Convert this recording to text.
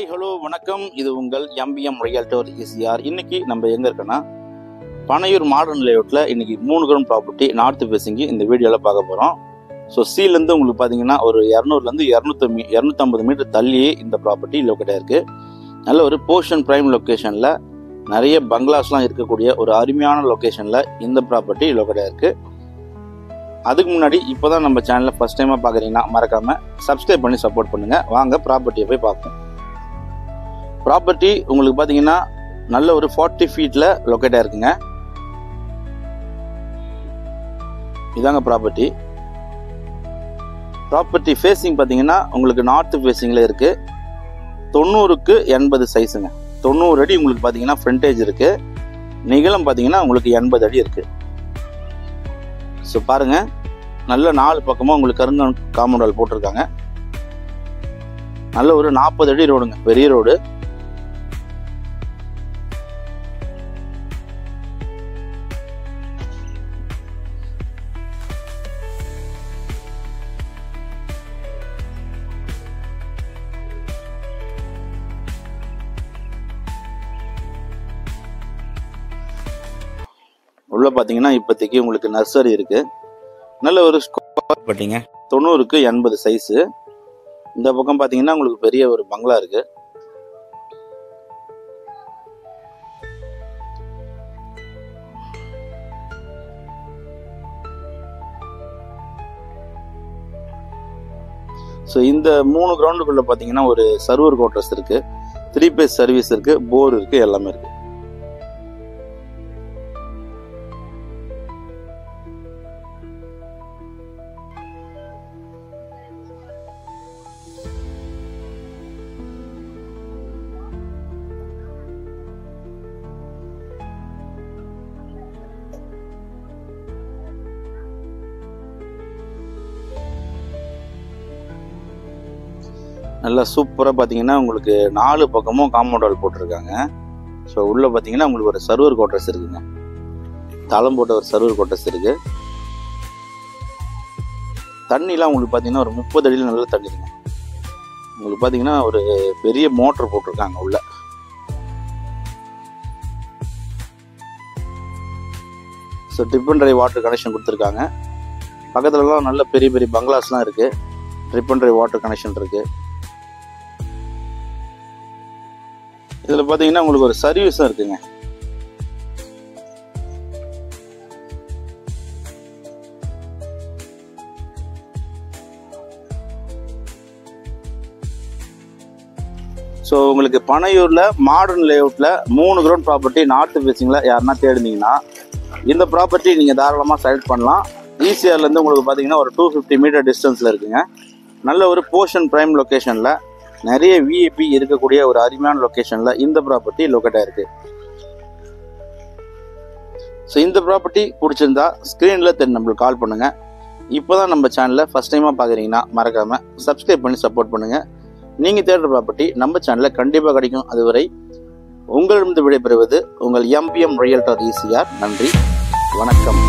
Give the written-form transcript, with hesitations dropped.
Hi hello வணக்கம். இது உங்கள் எம்பிஎம் ரியல்டர் இசிஆர். இன்னைக்கு நம்ம எங்க இருக்கோன்னா பனையூர் மாடர்ன் லேஅவுட்ல இன்னைக்கு 3 கிரவுண்ட் ப்ராப்பர்ட்டி நார்த் ஃபேசிங்கு இந்த வீடியோவில் பார்க்க போகிறோம். ஸோ சீலேருந்து உங்களுக்கு பார்த்தீங்கன்னா ஒரு 200லேருந்து 250 மீட்டர் தள்ளியே இந்த ப்ராப்பர்ட்டி லொக்கேட் ஆயிருக்கு. நல்ல ஒரு போர்ஷன் பிரைம் லொக்கேஷனில் நிறைய பங்களாஸ்லாம் இருக்கக்கூடிய ஒரு அருமையான லொக்கேஷனில் இந்த ப்ராப்பர்ட்டி லொக்கேட் ஆயிருக்கு. அதுக்கு முன்னாடி இப்போ தான் நம்ம சேனலில் ஃபஸ்ட் டைமாக பார்க்குறீங்கன்னா மறக்காமல் சப்ஸ்கிரைப் பண்ணி சப்போர்ட் பண்ணுங்கள். வாங்க ப்ராப்பர்ட்டியை போய் பார்ப்போம். ப்ராப்பர்ட்டி உங்களுக்கு பார்த்தீங்கன்னா நல்ல ஒரு 40 ஃபீட்டில் லொக்கேட் ஆயிருக்குங்க. இதாங்க ப்ராப்பர்ட்டி. ப்ராப்பர்ட்டி ஃபேஸிங் பார்த்தீங்கன்னா உங்களுக்கு நார்த் ஃபேஸிங்கில் இருக்குது. 90க்கு 80 சைஸுங்க. 90 அடி உங்களுக்கு பார்த்தீங்கன்னா ஃப்ரண்டேஜ் இருக்குது. நீளம் பார்த்தீங்கன்னா உங்களுக்கு 80 அடி இருக்குது. ஸோ பாருங்கள், நல்ல 4 பக்கமாக உங்களுக்கு கருங்கல் காம்பவுண்ட் வால் போட்டிருக்காங்க. நல்ல ஒரு 40 அடி ரோடுங்க, பெரிய ரோடு. உள்ள பார்த்தீங்கன்னா இப்போதைக்கு உங்களுக்கு நர்சரி இருக்கு. நல்ல ஒரு ஸ்கொயர் பார்த்தீங்க 90க்கு 80 சைஸு. இந்த பக்கம் பார்த்தீங்கன்னா உங்களுக்கு பெரிய ஒரு பங்களா இருக்கு. ஸோ இந்த 3 கிரவுண்டுக்குள்ள பார்த்தீங்கன்னா ஒரு சர்வர் குவார்டர்ஸ் இருக்கு, 3 பேஸ் சர்வீஸ் இருக்கு, போர் இருக்கு, எல்லாமே இருக்கு. நல்லா சூப்பராக பார்த்தீங்கன்னா உங்களுக்கு 4 பக்கமும் காம்பவுண்ட் வால் போட்டிருக்காங்க. ஸோ உள்ளே பார்த்தீங்கன்னா உங்களுக்கு ஒரு சர்வர் குவார்டர்ஸ் இருக்குங்க. தளம் போட்ட ஒரு சர்வர் குவார்டர்ஸ் இருக்கு. தண்ணிலாம் உங்களுக்கு பார்த்தீங்கன்னா ஒரு 30 அடியில் நல்ல தண்ணி இருக்குங்க. உங்களுக்கு பார்த்தீங்கன்னா ஒரு பெரிய மோட்டர் போட்டிருக்காங்க உள்ள. So trip and try water connection கொடுத்துருக்காங்க. பக்கத்துலலாம் நல்ல பெரிய பெரிய பங்களாஸ்லாம் இருக்கு. Trip and try water connection இருக்கு. இதில் பார்த்தீங்கன்னா உங்களுக்கு ஒரு சர்வீஸும் இருக்குங்க. ஸோ உங்களுக்கு பனையூரில் மாடர்ன் லேஅவுட்டில் 3 கிரவுண்ட் ப்ராப்பர்ட்டி நார்த் ஃபேஸிங்கில் யாருன்னா தேடினீங்கன்னா இந்த ப்ராப்பர்ட்டி நீங்கள் தாராளமாக செலக்ட் பண்ணலாம். ஈசிஆர்லேருந்து உங்களுக்கு பார்த்தீங்கன்னா ஒரு 250 மீட்டர் டிஸ்டன்ஸில் இருக்குங்க. நல்ல ஒரு போர்ஷன் பிரைம் லொக்கேஷனில் நிறைய விஐபி இருக்கக்கூடிய ஒரு அருமையான லொக்கேஷனில் இந்த ப்ராப்பர்ட்டி லொக்கேட் ஆயிருக்கு. ஸோ இந்த ப்ராப்பர்ட்டி பிடிச்சிருந்தா ஸ்க்ரீனில் தெரிஞ்ச நம்மளுக்கு கால் பண்ணுங்கள். இப்போ தான் நம்ம சேனலில் ஃபஸ்ட் டைமாக பார்க்குறீங்கன்னா மறக்காமல் சப்ஸ்கிரைப் பண்ணி சப்போர்ட் பண்ணுங்கள். நீங்கள் தேடுற ப்ராப்பர்ட்டி நம்ம சேனலில் கண்டிப்பாக கிடைக்கும். அதுவரை உங்களிடம் விடைபெறுவது உங்கள் எம்பிஎம் ரியல்டர் இசிஆர். நன்றி, வணக்கம்.